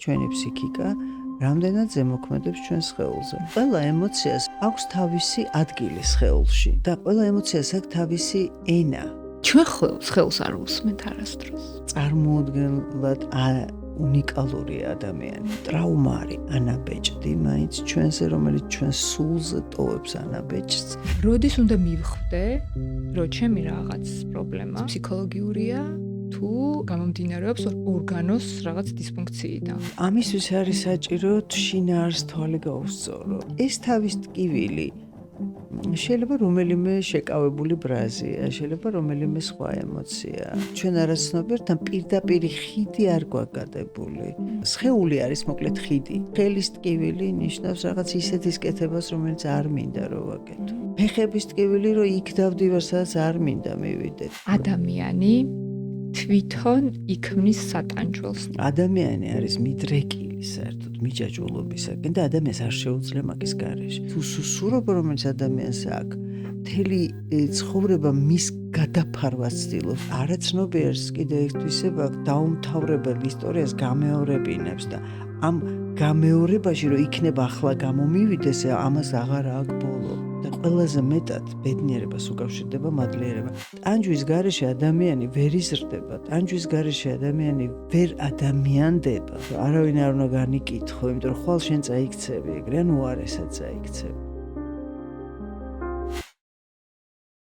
ჩვენი ფსიქიკა რამდენად ზემოქმედებს ჩვენს სხეულზე. ყველა ემოციას აქვს თავისი ადგილი სხეულში და ყველა ემოციას აქვს თავისი ენა. ჩვენ სხეულს არ უსმენთ არასდროს. წარმოუდგენლად უნიკალურია ადამიანი. ტრაუმა არის ანაბეჭდი, მაინც ჩვენზე, რომელიც ჩვენ სულზე ტოვებს ანაბეჭდს. როდის უნდა მივხვდე, რომ ჩემი რაღაც პრობლემა ფსიქოლოგიურია თუ გამომდინარეობს ორგანოს რაღაც დისფუნქციიდან. ამისთვის არის საჭირო შინაარს თვალი გაუსწორო. ეს თავის ტკივილი შეიძლება რომელიმე შეკავებული ბრაზია, შეიძლება რომელიმე სხვა ემოცია. ჩვენ არაცნობიერთან პირდაპირი ხიდი არ გვაგადებული. სხეული არის მოკლედ ხიდი. ხელის ტკივილი ნიშნავს რაღაც ისეთის კეთებას, რომელიც არ მინდა რომ ვაკეთო. ფეხების ტკივილი რომ იქ დავდივარ, სადაც არ მინდა მივიდე. ადამიანი თვითონ იქმნის სატანჯველს. ადამიანი არის მიდრეკილი საერთოდ მიჯაჭვულობისაგან და ადამიანს არ შეუძლია მაგის გარეშე. თუ სუსურობა რომელიც ადამიანს აქვს, მთელი ცხოვრება მის გადაფარვას ცდილობს. არაცნობიერს კიდევ ერთვისება აქვს დაუმთავრებელ ისტორიას გამეორებინებს და ამ გამეორებაში რომ იქნება ახლა გამომივიდეს, ამას აღარ აქვს ბოლო. და ყველაზე მეტად ბედნიერებას უკავშირდება მადლიერება. ტანჯვის გარეშე ადამიანი ვერ იზრდება, ტანჯვის გარეშე ადამიანი ვერ ადამიანდება. არავინ არ უნდა განიკითხო, იმიტომ რომ ხვალ შენ წაიქცევი ეგრე, ან უარესად წაიქცევი.